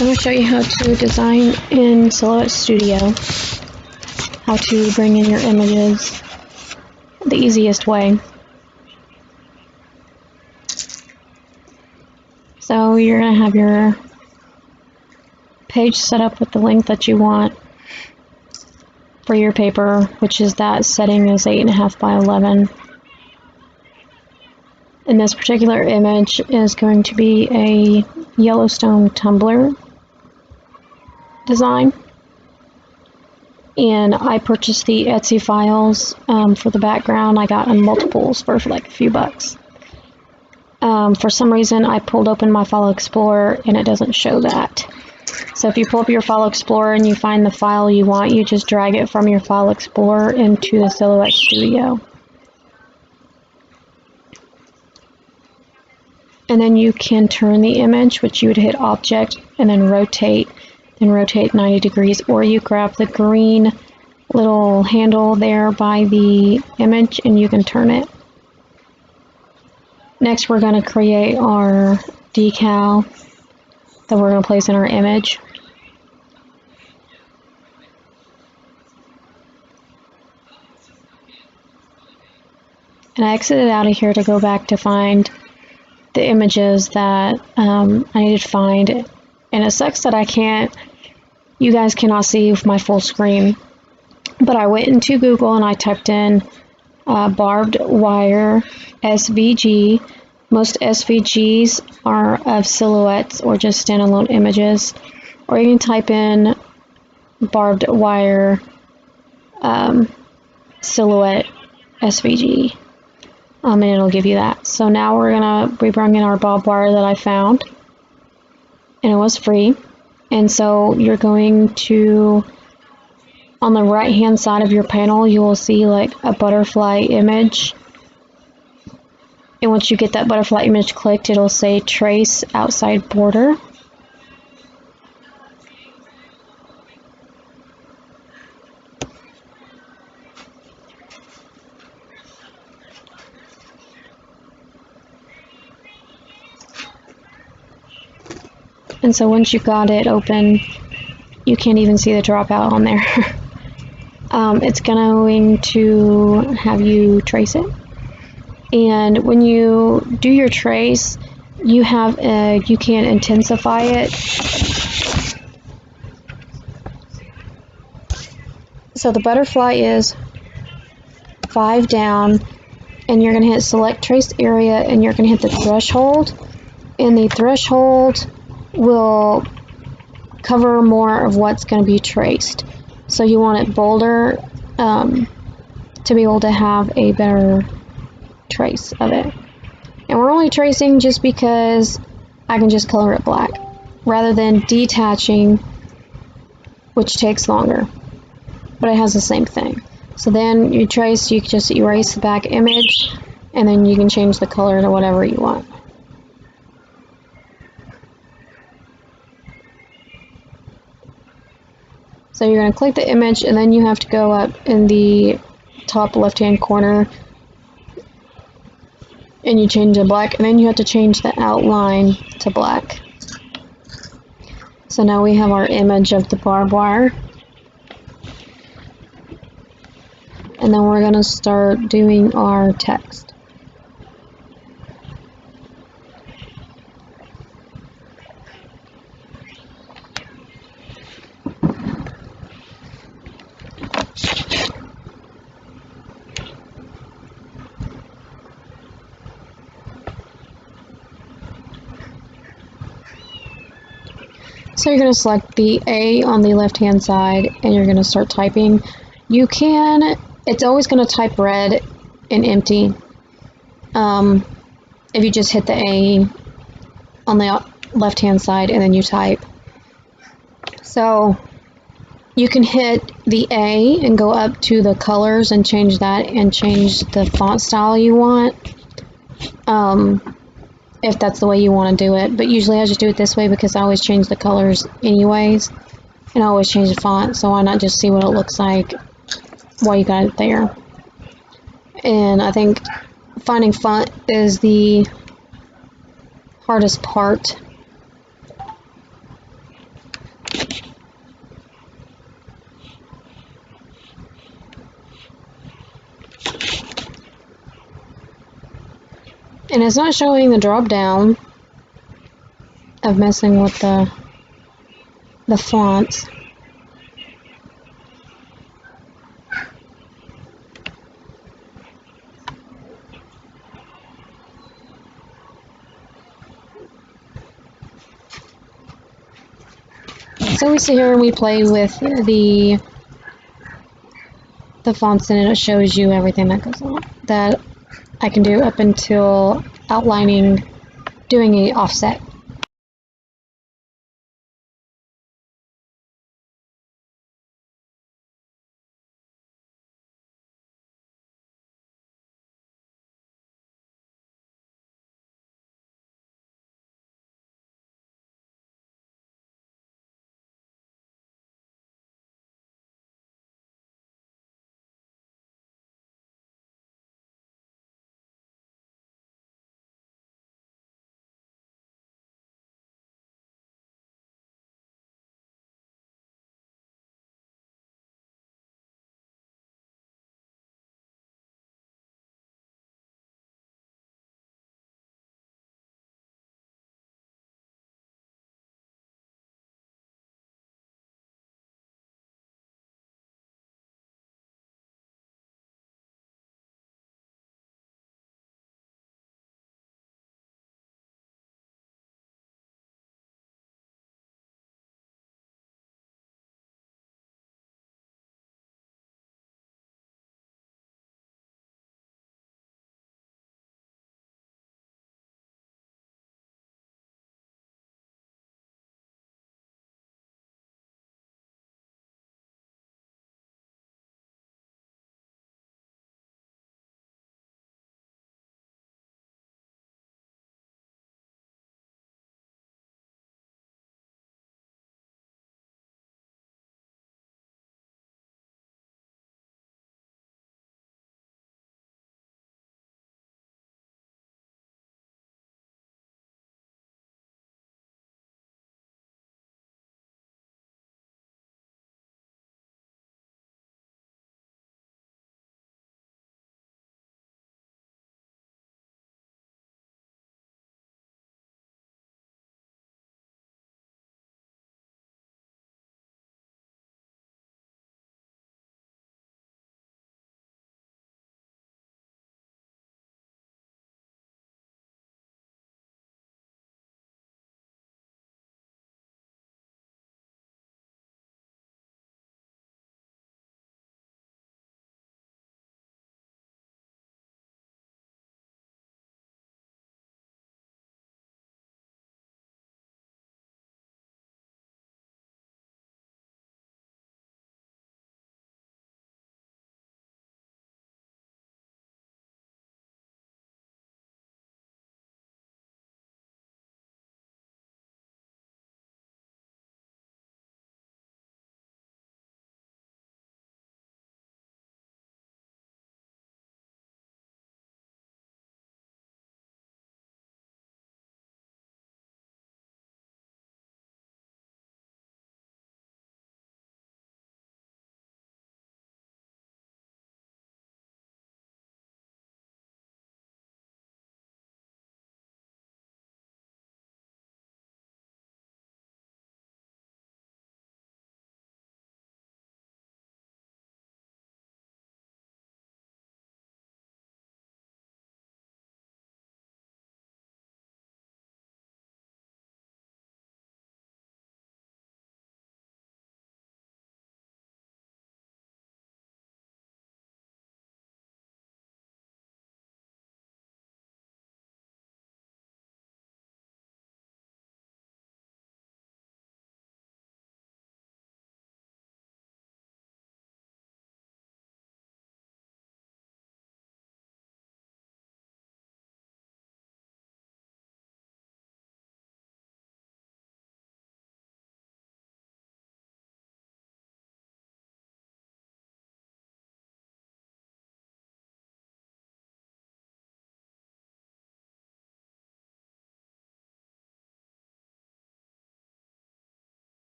I'm going to show you how to design in Silouette Studio, how to bring in your images the easiest way. So you're going to have your page set up with the length that you want for your paper, which is that setting is 8.5 by 11. And this particular image is going to be a Yellowstone tumbler design. And I purchased the Etsy files for the background. I got in multiples for like a few bucks. For some reason, I pulled open my File Explorer and it doesn't show that. So if you pull up your File Explorer and you find the file you want, you just drag it from your File Explorer into the Silouette Studio. And then you can turn the image, which you would hit Object and then rotate 90 degrees, or you grab the green little handle there by the image and you can turn it. Next, we're going to create our decal that we're going to place in our image. And I exited out of here to go back to find the images that I needed to find. And it sucks that you guys cannot see my full screen. But I went into Google and I typed in barbed wire SVG. Most SVGs are of silhouettes or just standalone images. Or you can type in barbed wire silhouette SVG. And it'll give you that. So now we're going to bring in our barbed wire that I found. And it was free. And so you're going to, on the right hand side of your panel, you will see like a butterfly image. And once you get that butterfly image clicked, it'll say trace outside border. And so once you've got it open, you can't even see the dropout on there. It's going to have you trace it. And when you do your trace, you can intensify it. So the butterfly is 5 down, and you're going to hit select trace area, and you're going to hit the threshold. And the threshold will cover more of what's going to be traced. So you want it bolder to be able to have a better trace of it. And we're only tracing just because I can just color it black rather than detaching, which takes longer, but it has the same thing. So then you trace, you just erase the back image, and then you can change the color to whatever you want. So you're going to click the image, and then you have to go up in the top left-hand corner, and you change to black, and then you have to change the outline to black. So now we have our image of the barbed wire. And then we're going to start doing our text. So you're going to select the A on the left hand side and you're going to start typing. It's always going to type red and empty if you just hit the A on the left hand side and then you type. So you can hit the A and go up to the colors and change that and change the font style you want. If that's the way you want to do it, but usually I just do it this way because I always change the colors anyways, and I always change the font, so why not just see what it looks like while you got it there. And I think finding font is the hardest part And it's not showing the drop down of messing with the fonts. So we sit here and we play with the fonts, and it shows you everything that goes on that I can do up until outlining, doing a offset.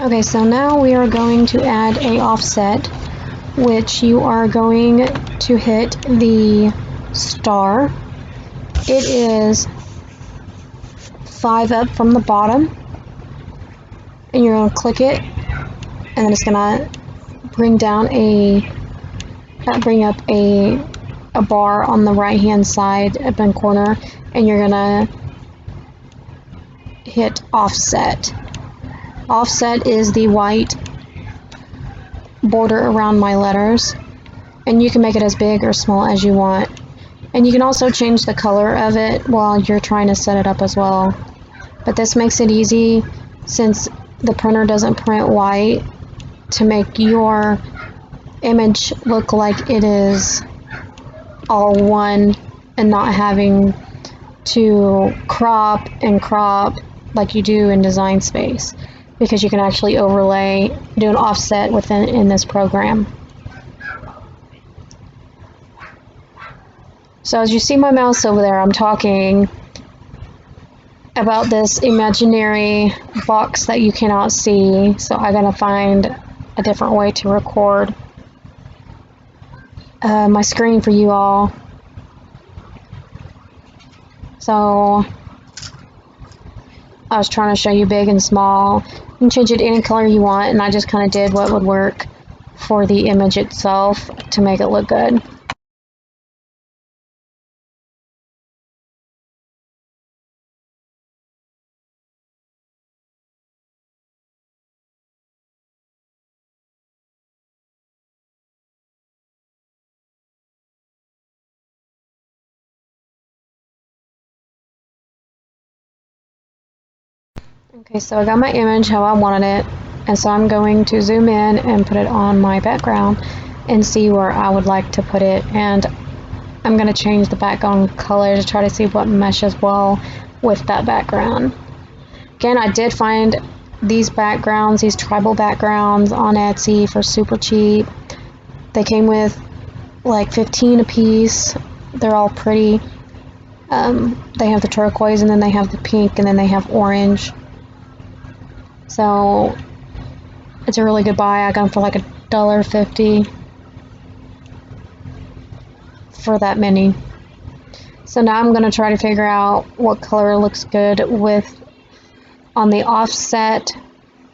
Okay, so now we are going to add a offset, which you are going to hit the star. It is 5 up from the bottom, and you're going to click it, and then it's going to bring up a bar on the right hand side up in corner, and you're going to hit offset. Offset is the white border around my letters, and you can make it as big or small as you want. And you can also change the color of it while you're trying to set it up as well. But this makes it easy, since the printer doesn't print white, to make your image look like it is all one and not having to crop and crop like you do in Design Space, because you can actually overlay, do an offset in this program. So as you see my mouse over there, I'm talking about this imaginary box that you cannot see, so I gotta find a different way to record my screen for you all. So I was trying to show you big and small. You can change it to any color you want, and I just kind of did what would work for the image itself to make it look good. Okay, so I got my image how I wanted it, and so I'm going to zoom in and put it on my background and see where I would like to put it, and I'm going to change the background color to try to see what meshes well with that background. Again, I did find these backgrounds, these tribal backgrounds, on Etsy for super cheap. They came with like 15 a piece. They're all pretty. They have the turquoise, and then they have the pink, and then they have orange. So it's a really good buy. I got them for like $1.50 for that many. So now I'm going to try to figure out what color looks good with on the offset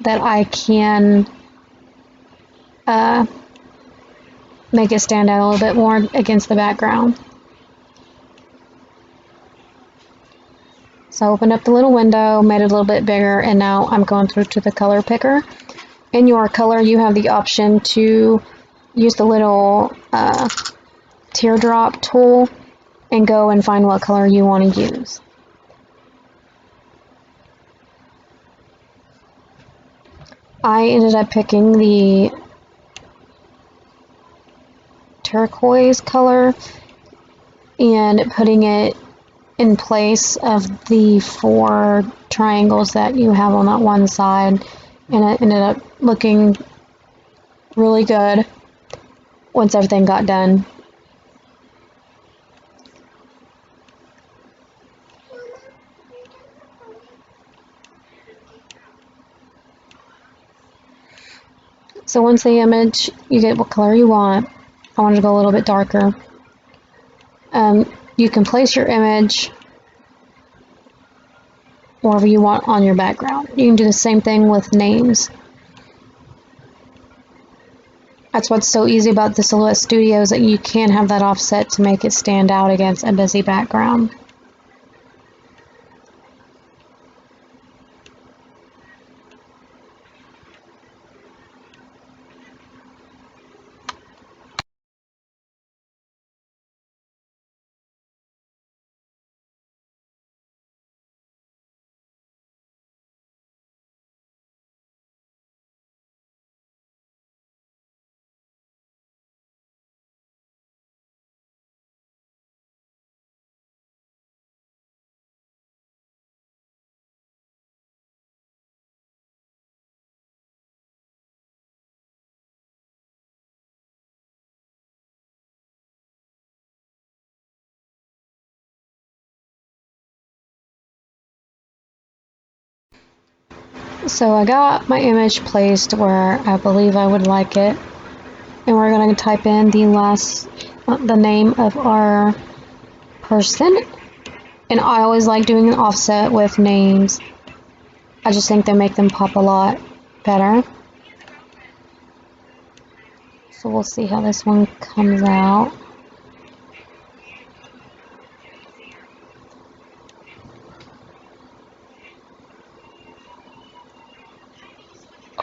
that I can make it stand out a little bit more against the background. So I opened up the little window, made it a little bit bigger, and now I'm going through to the color picker. In your color, you have the option to use the little teardrop tool and go and find what color you want to use. I ended up picking the turquoise color and putting it in place of the 4 triangles that you have on that one side, and it ended up looking really good once everything got done. So once the image, you get what color you want. I wanted to go a little bit darker. You can place your image wherever you want on your background. You can do the same thing with names. That's what's so easy about the Silouette Studio, is that you can have that offset to make it stand out against a busy background. So I got my image placed where I believe I would like it, and we're going to type in the name of our person. And I always like doing an offset with names. I just think they make them pop a lot better. So we'll see how this one comes out.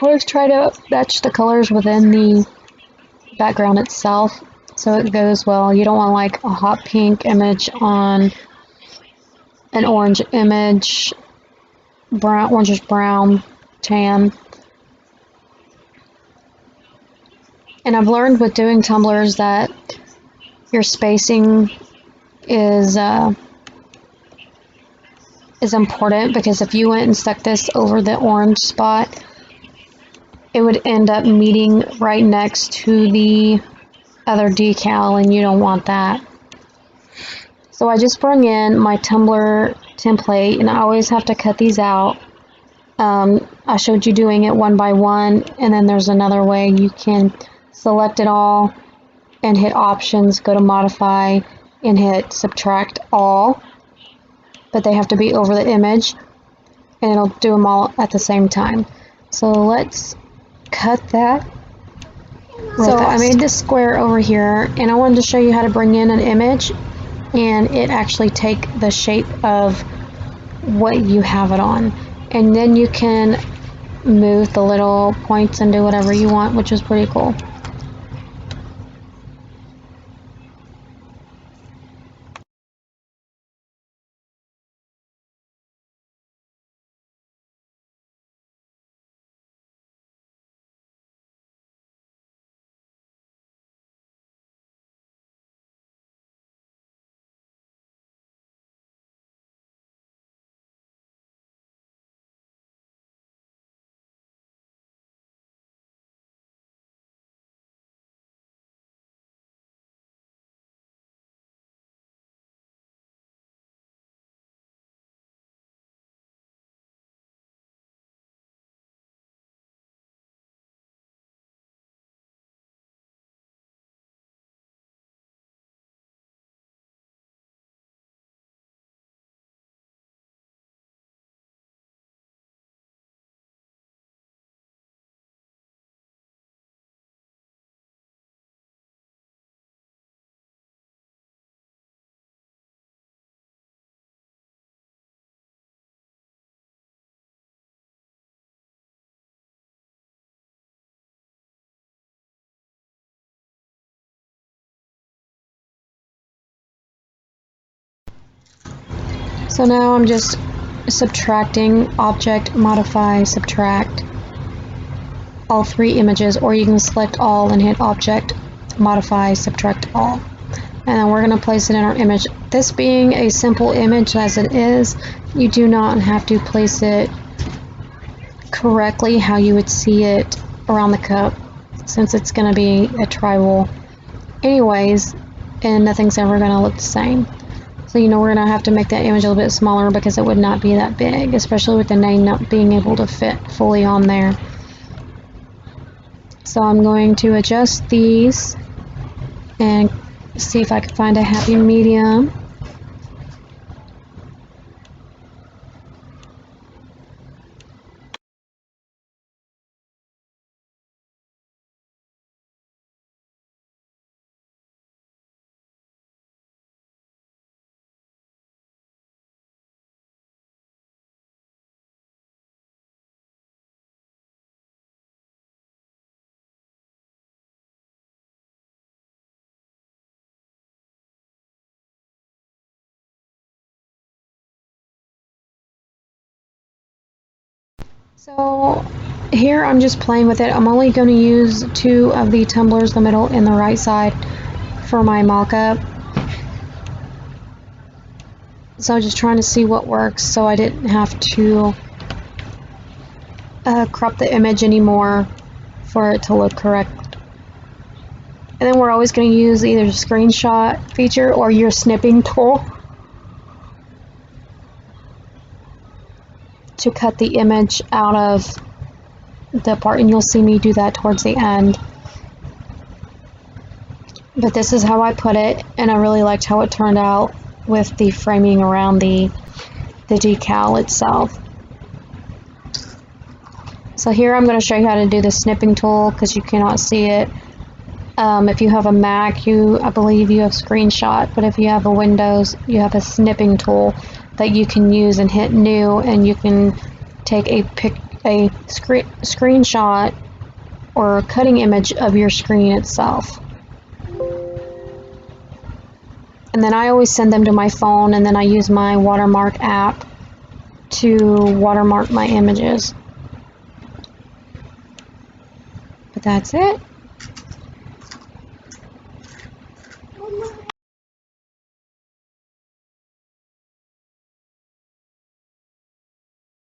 Always try to match the colors within the background itself so it goes well. You don't want like a hot pink image on an orange image, orangish brown, tan. And I've learned with doing tumblers that your spacing is important, because if you went and stuck this over the orange spot, it would end up meeting right next to the other decal, and you don't want that. So I just bring in my tumbler template, and I always have to cut these out. I showed you doing it one by one, and then there's another way. You can select it all and hit options, go to modify, and hit subtract all, but they have to be over the image, and it'll do them all at the same time. So let's cut that. So I made this square over here, and I wanted to show you how to bring in an image and it actually take the shape of what you have it on, and then you can move the little points and do whatever you want, which is pretty cool. So now I'm just subtracting object, modify, subtract all three images, or you can select all and hit object, modify, subtract all. And then we're going to place it in our image. This being a simple image as it is, you do not have to place it correctly how you would see it around the cup, since it's going to be a tribal anyways, and nothing's ever going to look the same. So we're going to have to make that image a little bit smaller because it would not be that big, especially with the name not being able to fit fully on there. So I'm going to adjust these and see if I can find a happy medium. So here I'm just playing with it. I'm only going to use two of the tumblers, the middle and the right side, for my mock-up. So I'm just trying to see what works, so I didn't have to crop the image anymore for it to look correct. And then we're always going to use either the screenshot feature or your snipping tool to cut the image out of the part, and you'll see me do that towards the end. But this is how I put it, and I really liked how it turned out with the framing around the decal itself. So here I'm going to show you how to do the snipping tool because you cannot see it. If you have a Mac, I believe you have screenshot, but if you have a Windows, you have a snipping tool that you can use and hit new, and you can take a screenshot or a cutting image of your screen itself. And then I always send them to my phone, and then I use my watermark app to watermark my images. But that's it.